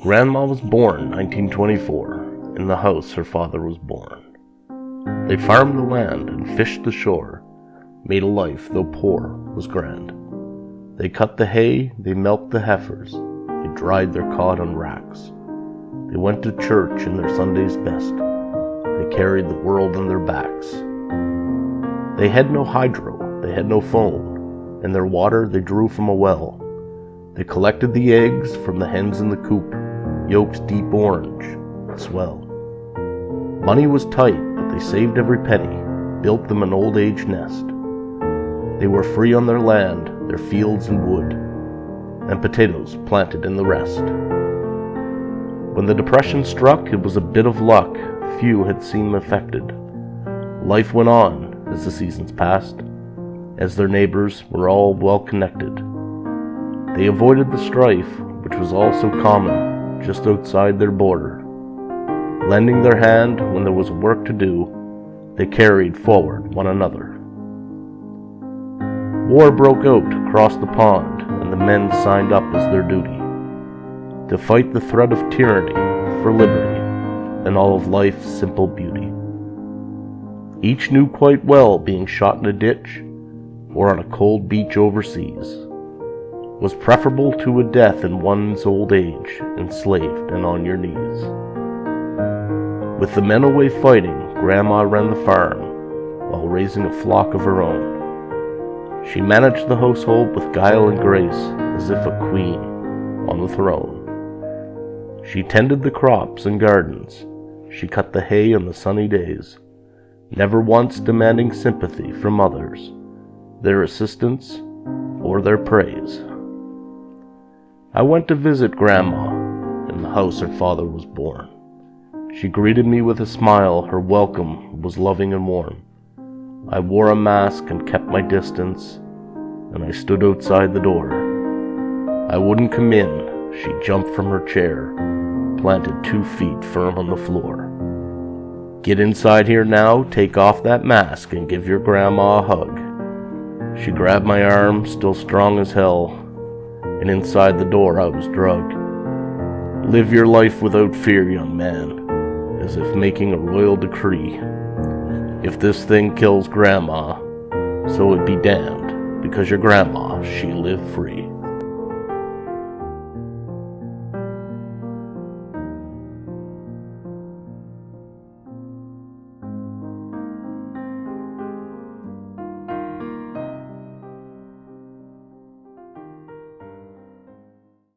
Grandma was born 1924 in the house her father was born. They farmed the land and fished the shore, made a life, though poor, was grand. They cut the hay, they milked the heifers, they dried their cod on racks. They went to church in their Sunday's best, they carried the world on their backs. They had no hydro, they had no phone, and their water they drew from a well. They collected the eggs from the hens in the coop, yolks deep orange and swell. Money was tight, but they saved every penny, built them an old age nest. They were free on their land, their fields and wood, and potatoes planted in the rest. When the Depression struck, it was a bit of luck, few had seemed affected. Life went on as the seasons passed, as their neighbors were all well connected. They avoided the strife, which was all so common just outside their border. Lending their hand when there was work to do, they carried forward one another. War broke out across the pond, and the men signed up as their duty to fight the threat of tyranny for liberty and all of life's simple beauty. Each knew quite well being shot in a ditch or on a cold beach overseas was preferable to a death in one's old age, enslaved and on your knees. With the men away fighting, Grandma ran the farm while raising a flock of her own. She managed the household with guile and grace, as if a queen on the throne. She tended the crops and gardens, she cut the hay on the sunny days, never once demanding sympathy from others, their assistance or their praise. I went to visit Grandma in the house her father was born. She greeted me with a smile, her welcome was loving and warm. I wore a mask and kept my distance, and I stood outside the door. I wouldn't come in, she jumped from her chair, planted 2 feet firm on the floor. Get inside here now, take off that mask, and give your grandma a hug. She grabbed my arm, still strong as hell, and inside the door I was drugged. Live your life without fear, young man, as if making a royal decree. If this thing kills Grandma, so it be damned, because your grandma, she lived free.